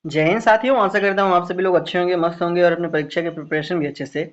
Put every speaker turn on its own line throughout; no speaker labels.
जय हिंद साथियों, आशा करता हूँ आप सभी लोग अच्छे होंगे, मस्त होंगे और अपने परीक्षा के प्रिपरेशन भी अच्छे से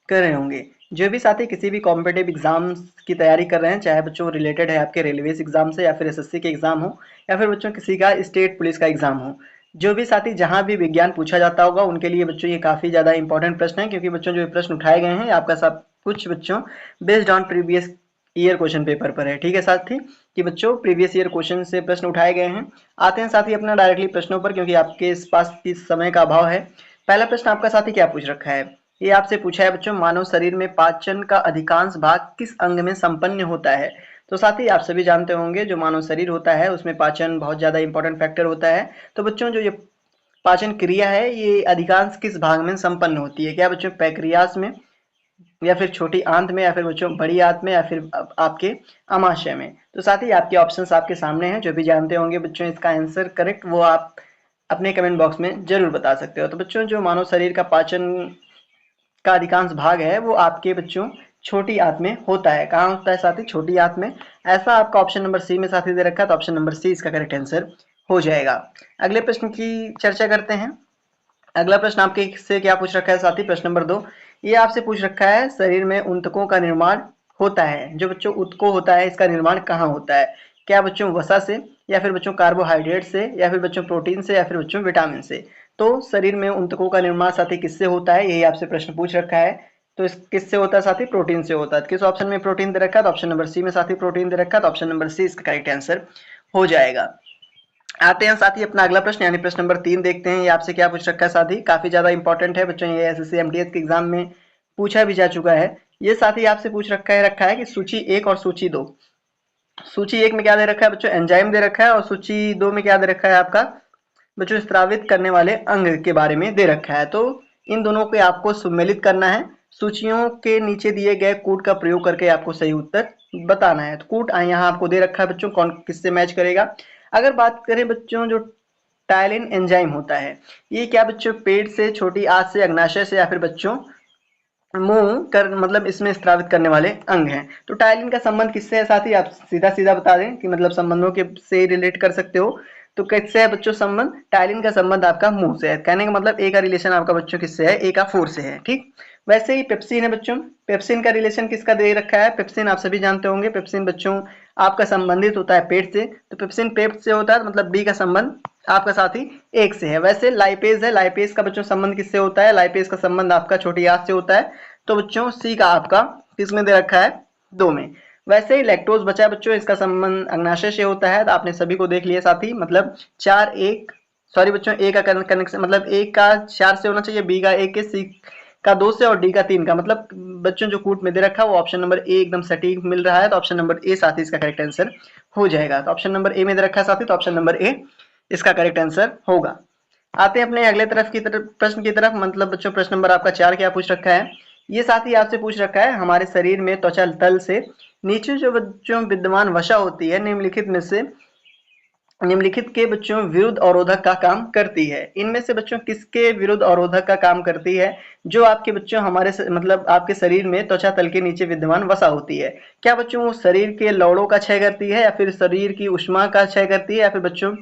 कर रहे होंगे। जो भी साथी किसी भी कॉम्पिटिटिव एग्जाम्स की तैयारी कर रहे हैं, चाहे बच्चों रिलेटेड है आपके रेलवेज एग्जाम से या फिर एसएससी के एग्जाम हो या फिर बच्चों किसी का स्टेट पुलिस का एग्जाम हो, जो भी साथी जहाँ भी विज्ञान पूछा जाता होगा उनके लिए बच्चों ये काफ़ी ज़्यादा इंपॉर्टेंट प्रश्न है, क्योंकि बच्चों जो ये प्रश्न उठाए गए हैं आपका सब कुछ बच्चों based on previous year question paper पर है। ठीक है साथी, कि बच्चों प्रीवियस ईयर क्वेश्चन से प्रश्न उठाए गए हैं। आते हैं साथी अपना डायरेक्टली प्रश्नों पर, क्योंकि आपके इस पास इस समय का अभाव है। पहला प्रश्न आपका साथी क्या पूछ रखा है, ये आपसे पूछा है बच्चों, मानव शरीर में पाचन का अधिकांश भाग किस अंग में संपन्न होता है। तो साथी आप सभी जानते होंगे जो मानव शरीर होता है उसमें पाचन बहुत ज्यादा इंपॉर्टेंट फैक्टर होता है। तो बच्चों जो ये पाचन क्रिया है ये अधिकांश किस भाग में संपन्न होती है, क्या बच्चों पैक्रियास में या फिर छोटी आंत में या फिर बच्चों बड़ी आंत में या फिर आपके अमाशय में। तो साथ ही आपके ऑप्शंस आपके सामने हैं, जो भी जानते होंगे बच्चों इसका आंसर करेक्ट वो आप अपने कमेंट बॉक्स में जरूर बता सकते हो। तो बच्चों जो मानव शरीर का पाचन का अधिकांश भाग है वो आपके बच्चों छोटी आंत में होता है। कहाँ होता है साथी, छोटी आंत में। ऐसा आपका ऑप्शन नंबर सी में साथी दे रखा है, तो ऑप्शन नंबर सी इसका करेक्ट आंसर हो जाएगा। अगले प्रश्न की चर्चा करते हैं। अगला प्रश्न आपके से क्या पूछ रखा है साथी, प्रश्न नंबर 2। ये आपसे पूछ रखा है शरीर में ऊतकों का निर्माण होता है। जो बच्चों ऊतकों होता है इसका निर्माण कहाँ होता है, क्या बच्चों वसा से या फिर बच्चों कार्बोहाइड्रेट से या फिर बच्चों प्रोटीन से या फिर बच्चों विटामिन से। तो शरीर में ऊतकों का निर्माण साथी किससे होता है, यही आपसे प्रश्न पूछ रखा है। तो इस किससे होता है साथी, प्रोटीन से होता है। किस ऑप्शन में प्रोटीन दे रखा है, तो ऑप्शन नंबर सी में साथी प्रोटीन दे रखा है, तो ऑप्शन नंबर सी इसका करेक्ट आंसर हो जाएगा। आते हैं साथी अपना अगला प्रश्न यानी प्रश्न नंबर 3 देखते हैं। ये आपसे क्या पूछ रखा है साथी, काफी ज्यादा इंपॉर्टेंट है बच्चों, ये एसएससी एमटीएस के एग्जाम में पूछा भी जा चुका है। ये साथी आपसे पूछ रखा है कि सूची 1 और सूची 2। सूची 1 में क्या दे रखा है बच्चों, एंजाइम दे रखा है, और सूची 2 में क्या दे रखा है आपका बच्चों स्रावित करने वाले अंग के बारे में दे रखा है। तो इन दोनों को आपको सम्मिलित करना है। सूचियों के नीचे दिए गए कूट का प्रयोग करके आपको सही उत्तर बताना है। तो कूट यहाँ आपको दे रखा है बच्चों, कौन किससे मैच करेगा। अगर बात करें बच्चों जो टायलिन एंजाइम होता है, ये क्या बच्चों पेट से, छोटी आंत से, अग्नाशय से या फिर बच्चों मुंह कर मतलब इसमें स्रावित करने वाले अंग हैं। तो टायलिन का संबंध किससे है साथी, आप सीधा सीधा बता दें कि मतलब संबंधों के से रिलेट कर सकते हो। तो किससे है बच्चों संबंध, टायलिन का संबंध आपका मुंह से है। कहने का मतलब ए का रिलेशन आपका बच्चों किससे है, ए का 4 से है। ठीक, वैसे ही पेप्सिन है बच्चों, पेप्सिन का रिलेशन किसका दे रखा है, पेप्सिन आप सभी जानते होंगे, पेप्सिन बच्चों आपका संबंधित होता है पेट से। तो पेप्सिन पेट से होता है, मतलब बी का संबंध आपका साथी एक से है। वैसे लाइपेज है, लाइपेज का बच्चों संबंध किससे होता है, लाइपेज का संबंध आपका छोटी आंत से होता है। तो बच्चों सी का आपका किसमें दे रखा है, 2 में। वैसे ही लैक्टोज बचा है बच्चों, इसका संबंध अग्नाशय से होता है। तो आपने सभी को देख लिया साथी, मतलब 4 1 सॉरी बच्चों ए का कनेक्शन मतलब ए का 4 से होना चाहिए, बी का 1 के, सी का 2 से और डी का 3 का। मतलब बच्चों जो कूट में दे रखा है वो ऑप्शन नंबर ए एकदम सटीक मिल रहा है। तो ऑप्शन नंबर ए साथी इसका करेक्ट आंसर हो जाएगा। तो ऑप्शन नंबर ए में दे रखा है साथी, तो ऑप्शन नंबर ए इसका करेक्ट आंसर होगा। आते हैं अपने अगले तरफ प्रश्न की तरफ। मतलब बच्चों प्रश्न नंबर आपका 4 क्या पूछ रखा है, ये साथी आपसे पूछ रखा है हमारे शरीर में त्वचा तल से नीचे जो बच्चों विद्यमान वसा होती है निम्नलिखित में से निम्नलिखित के बच्चों विरुद्ध अवरोधक का काम करती है। इनमें से बच्चों किसके विरुद्ध अवरोधक का काम करती है, जो आपके बच्चों मतलब आपके शरीर में त्वचा तल के नीचे विद्यमान वसा होती है। क्या बच्चों वो शरीर के लौड़ों का क्षय करती है या फिर शरीर की ऊष्मा का क्षय करती है या फिर बच्चों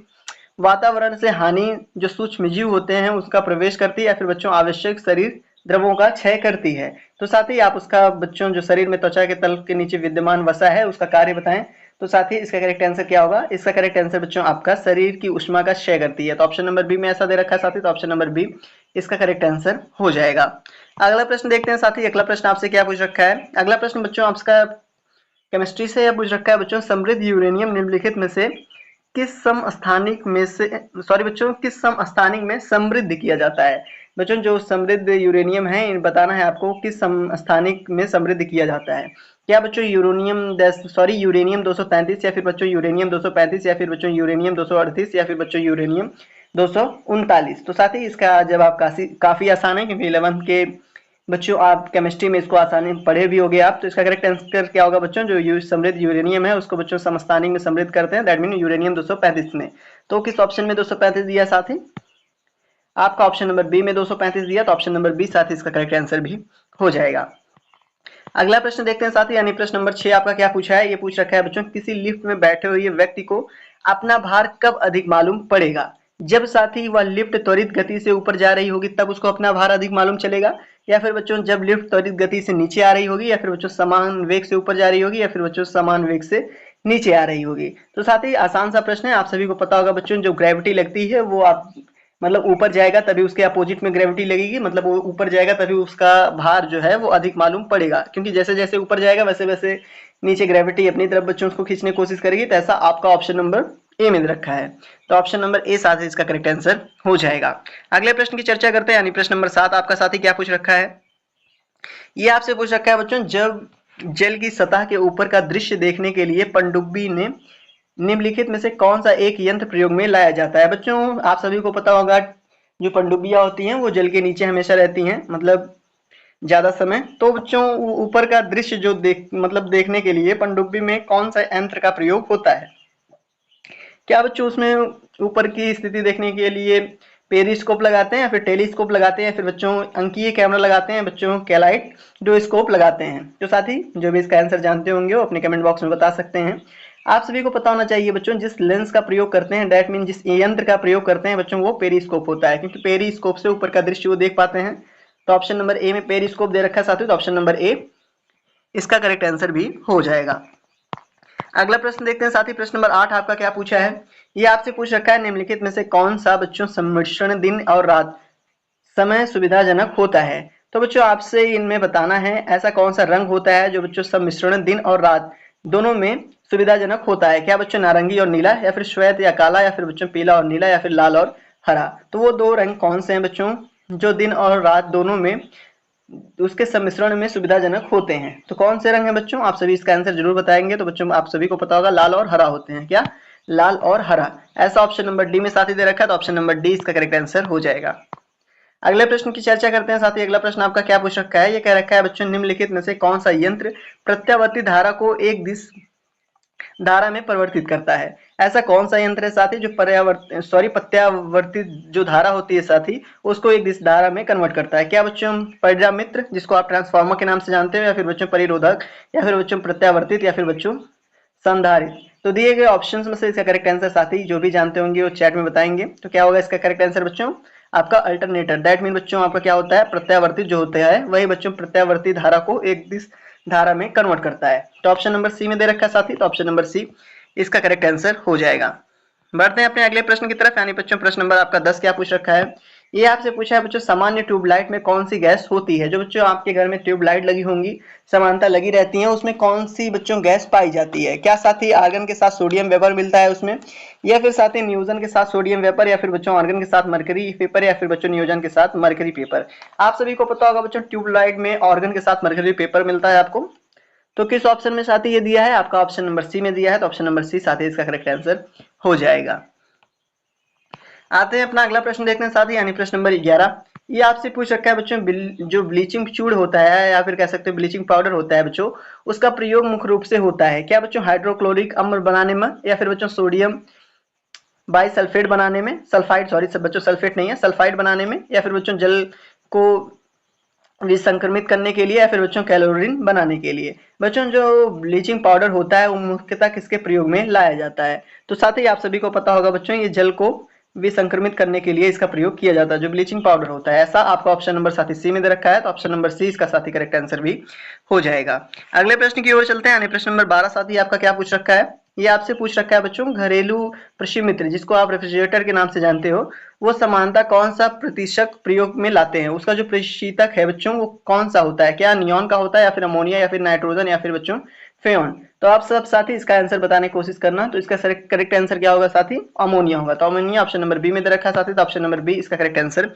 वातावरण से हानि जो सूक्ष्म जीव होते हैं उसका प्रवेश करती है या फिर बच्चों आवश्यक शरीर द्रवों का क्षय करती है। तो साथ ही आप उसका बच्चों जो शरीर में त्वचा के तल के नीचे विद्यमान वसा है उसका कार्य बताएं। तो साथ ही इसका करेक्ट आंसर क्या होगा, इसका करेक्ट आंसर बच्चों आपका शरीर की ऊष्मा का क्षय करती है। तो ऑप्शन नंबर बी में ऐसा दे रखा है साथी, तो ऑप्शन नंबर बी इसका करेक्ट आंसर हो जाएगा। अगला प्रश्न देखते हैं साथी। अगला प्रश्न आपसे क्या पूछ रखा है, अगला प्रश्न बच्चों आपका केमिस्ट्री से पूछ रखा है बच्चों, समृद्ध यूरेनियम निम्नलिखित में से किस समस्थानिक में से सॉरी बच्चों किस समस्थानिक में समृद्ध किया जाता है। बच्चों जो समृद्ध यूरेनियम है इन बताना है आपको किस समस्थानिक में समृद्ध किया जाता है। क्या बच्चों यूरेनियम 233 या फिर बच्चों यूरेनियम 235 या फिर बच्चों यूरेनियम 238 या फिर बच्चों यूरेनियम 239। तो साथ ही इसका जवाब काफी आसान है, क्योंकि 11th के बच्चों आप केमिस्ट्री में इसको आसानी पढ़े भी होगे आप। तो इसका करेक्ट आंसर क्या होगा बच्चों, जो समृद्ध यूरेनियम है उसको बच्चों समस्थानिक में समृद्ध करते हैं, दैट मीन यूरेनियम 235 में। तो किस ऑप्शन में 235 दिया साथी, आपका ऑप्शन नंबर बी में 235 दिया, तो ऑप्शन नंबर बी साथी इसका करेक्ट आंसर भी हो जाएगा। अगला प्रश्न देखते हैं साथी, यानी प्रश्न नंबर 6 आपका क्या पूछा है, ये पूछ रखा है बच्चों किसी लिफ्ट में बैठे हुए व्यक्ति को अपना भार कब अधिक मालूम पड़ेगा। जब साथी वह लिफ्ट त्वरित गति से ऊपर जा रही होगी तब उसको अपना भार अधिक मालूम चलेगा, या फिर बच्चों जब लिफ्ट त्वरित गति से नीचे आ रही होगी, या फिर बच्चों समान वेग से ऊपर जा रही होगी, या फिर बच्चों समान वेग से नीचे आ रही होगी। तो साथ ही आसान सा प्रश्न है, आप सभी को पता होगा बच्चों, जो ग्रेविटी लगती है वो आप मतलब ऊपर जाएगा तभी उसके अपोजिट में ग्रेविटी लगेगी, मतलब वो ऊपर जाएगा तभी उसका भार जो है वो अधिक मालूम पड़ेगा, क्योंकि जैसे जैसे ऊपर जाएगा वैसे वैसे नीचे ग्रेविटी अपनी तरफ बच्चों उसको खींचने की कोशिश करेगी। तो ऐसा आपका ऑप्शन नंबर ए में रखा है, तो ऑप्शन नंबर ए साथ ही इसका करेक्ट आंसर हो जाएगा। अगले प्रश्न की चर्चा करते हैं, यानी प्रश्न नंबर 7 आपका साथी क्या पूछ रखा है। ये आपसे पूछ रखा है बच्चों, जब जल की सतह के ऊपर का दृश्य देखने के लिए पनडुब्बी ने निम्नलिखित में से कौन सा एक यंत्र प्रयोग में लाया जाता है। बच्चों आप सभी को पता होगा, जो पनडुब्बियां होती हैं वो जल के नीचे हमेशा रहती हैं, मतलब ज्यादा समय। तो बच्चों ऊपर का दृश्य जो देखने के लिए पनडुब्बी में कौन सा यंत्र का प्रयोग होता है। क्या बच्चों उसमें ऊपर की स्थिति देखने के लिए पेरिस्कोप लगाते हैं, या फिर टेलीस्कोप लगाते हैं, या फिर बच्चों अंकीय कैमरा लगाते हैं, बच्चों कैलाइडोस्कोप लगाते हैं। तो साथी जो भी इसका आंसर जानते होंगे वो अपने कमेंट बॉक्स में बता सकते हैं। आप सभी को पता होना चाहिए बच्चों, जिस लेंस का प्रयोग करते हैं, डेट मीन जिस यंत्र का प्रयोग करते हैं बच्चों, वो पेरिस्कोप होता है, क्योंकि पेरिस्कोप से ऊपर का दृश्य वो देख पाते हैं। तो ऑप्शन नंबर ए में पेरिस्कोप दे रखा है साथियों, तो ऑप्शन नंबर ए इसका करेक्ट आंसर भी हो जाएगा। अगला प्रश्न देखते हैं साथी, प्रश्न नंबर 8 आपका क्या पूछा है। ये आपसे पूछ रखा है, निम्नलिखित में से कौन सा बच्चों सम्मिश्रण दिन और रात समय सुविधाजनक होता है। तो बच्चों आपसे इनमें बताना है ऐसा कौन सा रंग होता है जो बच्चों सम्मिश्रण दिन और रात दोनों में सुविधाजनक होता है। क्या बच्चों नारंगी और नीला, या फिर श्वेत या काला, या फिर बच्चों पीला और नीला, या फिर लाल और हरा। तो वो दो रंग कौन से हैं बच्चों जो दिन और रात दोनों में उसके सम्मिश्रण में सुविधाजनक होते हैं। तो कौन से रंग हैं बच्चों, आप सभी इसका आंसर जरूर बताएंगे। तो बच्चों आप सभी को पता होगा लाल और हरा होते हैं। क्या लाल और हरा, ऐसा ऑप्शन नंबर डी में साथी दे रखा है, तो ऑप्शन नंबर डी इसका करेक्ट आंसर हो जाएगा। अगले प्रश्न की चर्चा करते हैं साथी। अगला प्रश्न आपका क्या पूछ रखा है, ये कह रखा है बच्चों, निम्नलिखित में से कौन सा यंत्र प्रत्यावर्ती धारा को एक दिश धारा में परिवर्तित करता है। ऐसा कौन सा यंत्र है साथी जो प्रत्यावर्तित जो धारा होती है साथी उसको एक दिश धारा में कन्वर्ट करता है। क्या बच्चों परिणामित्र, जिसको आप ट्रांसफार्मर के नाम से जानते हो, या फिर बच्चों परिरोधक, या फिर बच्चों प्रत्यावर्तित, या फिर बच्चों संधारित। तो दिए गए ऑप्शंस में से इसका करेक्ट आंसर साथी जो भी जानते होंगे वो चैट में बताएंगे। तो क्या होगा इसका करेक्ट आंसर बच्चों, आपका अल्टरनेटर। दैट मीन बच्चों आपका क्या होता है, प्रत्यावर्तित जो होता है वही बच्चों प्रत्यावर्ती धारा को एक दिश धारा में कन्वर्ट करता है। तो ऑप्शन नंबर सी में दे रखा है साथी, तो ऑप्शन नंबर सी इसका करेक्ट आंसर हो जाएगा। बढ़ते हैं अपने अगले प्रश्न की तरफ, यानी बच्चों प्रश्न नंबर आपका 10 क्या पूछ रखा है। ये आपसे पूछा है बच्चों, सामान्य ट्यूबलाइट में कौन सी गैस होती है। जो बच्चों आपके घर में ट्यूबलाइट लगी होंगी, समानता लगी रहती है, उसमें कौन सी बच्चों गैस पाई जाती है। क्या साथी आर्गन के साथ सोडियम वेपर मिलता है उसमें, या फिर साथी नियोजन के साथ सोडियम वेपर, या फिर बच्चों आर्गन के साथ मरकरी पेपर, या फिर बच्चों नियोजन के साथ मरकरी पेपर। आप सभी को पता होगा बच्चों ट्यूबलाइट में ऑर्गन के साथ मरकरी पेपर मिलता है आपको। तो किस ऑप्शन में साथी ये दिया है, आपका ऑप्शन नंबर सी में दिया है, तो ऑप्शन नंबर सी साथी इसका करेक्ट आंसर हो जाएगा। आते हैं अपना अगला प्रश्न देखते हैं साथी, यानी प्रश्न नंबर 11। ये आपसे पूछ रखा है बच्चों, जो ब्लीचिंग चूड़ होता है या फिर कह सकते हैं ब्लीचिंग पाउडर होता है बच्चों, उसका प्रयोग मुख्य रूप से होता है। क्या बच्चों हाइड्रोक्लोरिक अम्ल बनाने में, या फिर बच्चों सोडियम बाइसल्फेट बनाने में, सल्फाइड सॉरी सब बच्चों सल्फेट नहीं है, सल्फाइड बनाने में, या फिर बच्चों जल को विसंक्रमित करने के लिए, या फिर बच्चों कैलोरीन बनाने के लिए। बच्चों जो ब्लीचिंग पाउडर होता है वो मुख्यतः किसके प्रयोग में लाया जाता है। तो साथ ही आप सभी को पता होगा बच्चों, ये जल को विसंक्रमित करने के लिए इसका प्रयोग किया जाता है, जो ब्लीचिंग पाउडर होता है। ऐसा आपका ऑप्शन नंबर साथी सी में दे रखा है, तो ऑप्शन नंबर सी इसका साथी करेक्ट आंसर भी हो जाएगा। अगले प्रश्न की ओर चलते हैं, यानी प्रश्न नंबर 12 साथी आपका क्या पूछ रखा है। ये आपसे पूछ रखा है बच्चों, घरेलू प्रशीमित्र जिसको आप रेफ्रिजरेटर के नाम से जानते हो, वो समानता कौन सा प्रतिशत प्रयोग में लाते हैं। उसका जो प्रशीतक है बच्चों वो कौन सा होता है। क्या नियॉन का होता है, या फिर अमोनिया, या फिर नाइट्रोजन, या फिर बच्चों फ्रेऑन। तो आप सब साथी इसका आंसर बताने की कोशिश करना। तो इसका करेक्ट आंसर क्या होगा साथी, अमोनिया होगा। तो अमोनिया ऑप्शन नंबर बी में दे रखा है साथी, तो ऑप्शन नंबर बी इसका करेक्ट आंसर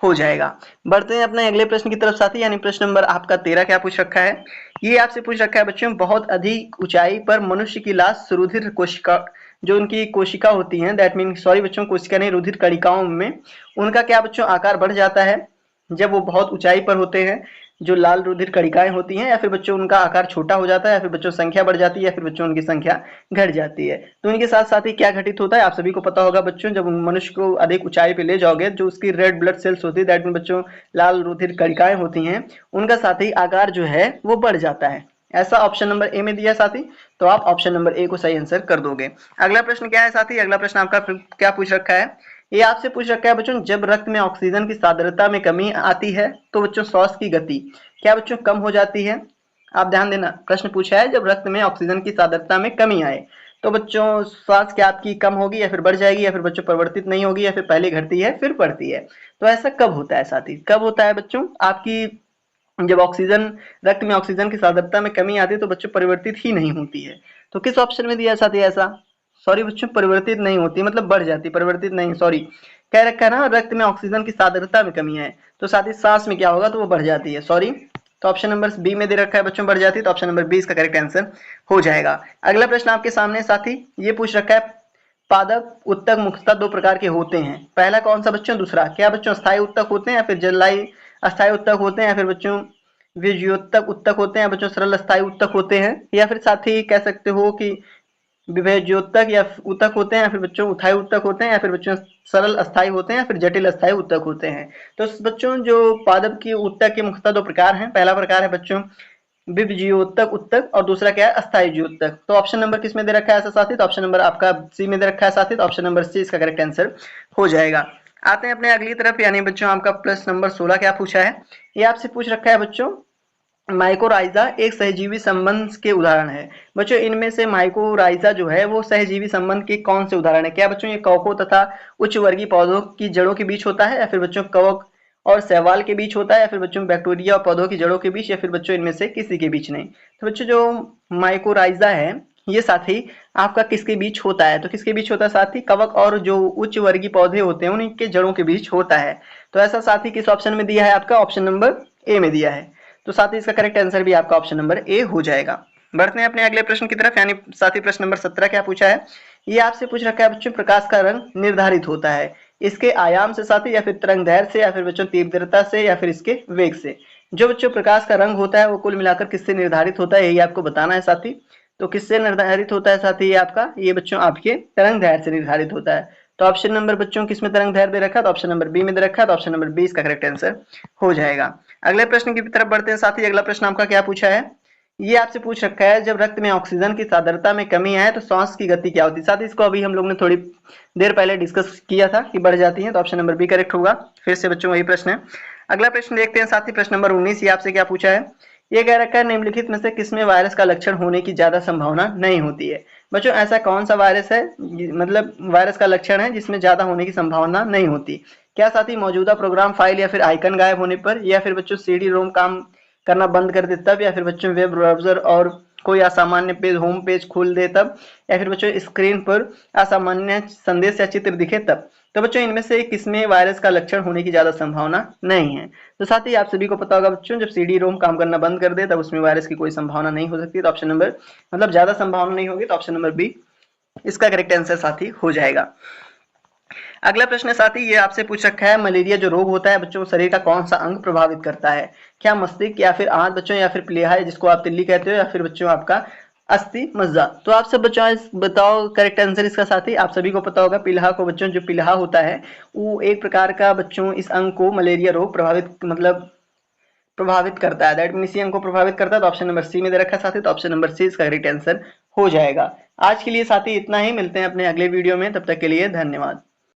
हो जाएगा। बढ़ते हैं अपने अगले प्रश्न की तरफ साथी, यानी प्रश्न नंबर आपका 13 क्या पूछ रखा है। ये आपसे पूछ रखा है बच्चों, बहुत अधिक ऊंचाई पर मनुष्य की लाश सुरुधिर कोशिका जो उनकी कोशिका होती हैं, दैट मीन सॉरी बच्चों कोशिका नहीं, रुधिर कणिकाओं में उनका क्या बच्चों आकार बढ़ जाता है जब वो बहुत ऊंचाई पर होते हैं। जो लाल रुधिर कणिकाएं होती हैं, या फिर बच्चों उनका आकार छोटा हो जाता है, या फिर बच्चों संख्या बढ़ जाती है, या फिर बच्चों उनकी संख्या घट जाती है। तो इनके साथ साथ ही क्या घटित होता है आप सभी को पता होगा बच्चों, जब मनुष्य को अधिक ऊंचाई पे ले जाओगे, जो उसकी रेड ब्लड सेल्स होती है, दैट मीन बच्चों लाल रुधिर कणिकाएं होती हैं, उनका साथ ही आकार जो है वो बढ़ जाता है। ऐसा ऑप्शन नंबर ए में दिया साथी, तो आप ऑप्शन नंबर ए को सही आंसर कर दोगे। अगला प्रश्न क्या है साथी, अगला प्रश्न आपका क्या पूछ रखा है। ये आपसे पूछ रखा है बच्चों, जब रक्त में ऑक्सीजन की सांद्रता में कमी आती है तो बच्चों श्वास की गति क्या बच्चों कम हो जाती है। आप ध्यान देना, प्रश्न पूछा है जब रक्त में ऑक्सीजन की सांद्रता में कमी आए तो बच्चों श्वास क्या आपकी कम होगी या फिर बढ़ जाएगी या फिर बच्चों परिवर्तित नहीं होगी या फिर पहले घटती है फिर बढ़ती है। तो ऐसा कब होता है साथी, कब होता है बच्चों, आपकी जब ऑक्सीजन रक्त में ऑक्सीजन की सांद्रता में कमी आती है तो बच्चों परिवर्तित ही नहीं होती है। तो किस ऑप्शन में दिया है साथी ऐसा, सॉरी बच्चों परिवर्तित नहीं होती मतलब बढ़ जाती, परिवर्तित नहीं सॉरी, कह रखा है ना रक्त में ऑक्सीजन की सांद्रता में कमी है तो साथी सांस में क्या होगा तो वो बढ़ जाती है, सॉरी। तो ऑप्शन नंबर बी में दे रखा है बच्चों बढ़ जाती है, तो ऑप्शन नंबर बी इसका करेक्ट आंसर हो जाएगा। अगला प्रश्न आपके सामने साथी ये पूछ रखा है, पादप उत्तक मुख्यतः दो प्रकार के होते हैं, पहला कौन सा बच्चों, दूसरा क्या बच्चों स्थायी उत्तक होते हैं या फिर जलवायु अस्थायी उत्तक होते हैं या फिर बच्चों विभेद्योतक उत्तक होते हैं या बच्चों सरल अस्थायी उत्तक होते हैं या फिर साथ ही कह सकते हो कि विभेद्योतक या उत्तक होते हैं या फिर बच्चों उथाई उत्तक होते हैं या फिर बच्चों सरल अस्थायी होते हैं या फिर जटिल अस्थायी उत्तक होते हैं। तो बच्चों जो पादप की उत्तक के मुख्यतः दो प्रकार हैं, पहला प्रकार है बच्चों विभज्योतक उत्तक और दूसरा क्या है अस्थायी ज्योतक। तो ऑप्शन नंबर किस में दे रखा है ऐसा साथी, तो ऑप्शन नंबर आपका सी में दे रखा है साथी, तो ऑप्शन नंबर सी इसका करेक्ट आंसर हो जाएगा। आते हैं अपने अगली तरफ, यानी बच्चों आपका प्रश्न नंबर 16 क्या पूछा है, ये आपसे पूछ रखा है बच्चों माइकोराइजा एक सहजीवी संबंध के उदाहरण है। बच्चों इनमें से माइकोराइजा जो है वो सहजीवी संबंध के कौन से उदाहरण है, क्या बच्चों ये कवकों तथा उच्च वर्गीय पौधों की जड़ों के बीच होता है या फिर बच्चों कवक और शैवाल के बीच होता है या फिर बच्चों बैक्टीरिया और पौधों की जड़ों के बीच या फिर बच्चों इनमें से किसी के बीच नहीं। तो बच्चों जो माइकोराइजा है ये साथी आपका किसके बीच होता है, तो किसके बीच होता है साथी, कवक और जो उच्च वर्गीय पौधे होते हैं उनके जड़ों के बीच होता है। तो ऐसा साथी किस ऑप्शन में दिया है आपका, ऑप्शन नंबर ए में दिया है। तो साथ ही इसका करेक्ट आंसर भी आपका ऑप्शन नंबर ए हो जाएगा। बढ़ते हैं अपने अगले प्रश्न की तरफ, यानी साथी प्रश्न नंबर 17 क्या पूछा है, ये आपसे पूछ रखा है बच्चों प्रकाश का रंग निर्धारित होता है इसके आयाम से साथी या फिर तरंग दैर्घ्य से या फिर बच्चों तीव्रता से या फिर इसके वेग से। जो बच्चों प्रकाश का रंग होता है वो कुल मिलाकर किससे निर्धारित होता है यही आपको बताना है साथी। तो किससे निर्धारित होता है साथी ये आपका, ये बच्चों आपके तरंग दैर्घ्य से निर्धारित होता है। तो ऑप्शन नंबर बच्चों किसमें तरंग दैर्घ्य दे रखा है, तो ऑप्शन नंबर बी में दे रखा है, तो ऑप्शन नंबर बी इसका करेक्ट आंसर हो जाएगा। अगले प्रश्न की तरफ बढ़ते हैं साथी, अगला प्रश्न आपका क्या पूछा है, ये आपसे पूछ रखा है जब रक्त में ऑक्सीजन की सांद्रता में कमी आए तो सांस की गति क्या होती है। साथ ही इसको अभी हम लोग ने थोड़ी देर पहले डिस्कस किया था कि बढ़ जाती है, तो ऑप्शन नंबर बी करेक्ट होगा। फिर से बच्चों वही प्रश्न है। अगला प्रश्न देखते हैं साथी, प्रश्न नंबर 19 ये आपसे क्या पूछा है, ये कह रखा है निम्नलिखित में से किसमें वायरस का लक्षण होने की ज्यादा संभावना नहीं होती है। बच्चों ऐसा कौन सा वायरस है, मतलब वायरस का लक्षण है जिसमें ज्यादा होने की संभावना नहीं होती, क्या साथी मौजूदा प्रोग्राम फाइल या फिर आइकन गायब होने पर या फिर बच्चों सीडी रोम काम करना बंद कर दे तब या फिर बच्चों वेब ब्राउजर और कोई असामान्य पेज होम पेज खोल दे तब या फिर बच्चों स्क्रीन पर असामान्य संदेश या चित्र दिखे तब। तो बच्चों इनमें से किसमें वायरस का लक्षण होने की ज्यादा संभावना नहीं है। तो साथ ही आप सभी को पता होगा बच्चों जब सीडी रोम काम करना बंद कर दे तब उसमें वायरस की कोई संभावना नहीं हो सकती, तो ऑप्शन नंबर मतलब ज्यादा संभावना नहीं होगी, तो ऑप्शन नंबर बी इसका करेक्ट आंसर साथी हो जाएगा। अगला प्रश्न साथी ये आपसे पूछ रखा है मलेरिया जो रोग होता है बच्चों शरीर का कौन सा अंग प्रभावित करता है, क्या मस्तिष्क या फिर आंत बच्चों या फिर प्लीहा जिसको आप तिल्ली कहते हो या फिर बच्चों आपका अस्थि मज्जा। तो आप सब बच्चों बताओ करेक्ट आंसर इसका साथी। आप सभी को पता होगा पिलहा को बच्चों, जो पिलहा होता है वो एक प्रकार का बच्चों इस अंग को मलेरिया रोग प्रभावित करता है, दैट मीन इसी अंग को प्रभावित करता है। तो ऑप्शन नंबर सी में दे रखा है साथी, तो ऑप्शन नंबर सी इसका करेक्ट आंसर हो जाएगा। आज के लिए साथी इतना ही, मिलते हैं अपने अगले वीडियो में, तब तक के लिए धन्यवाद।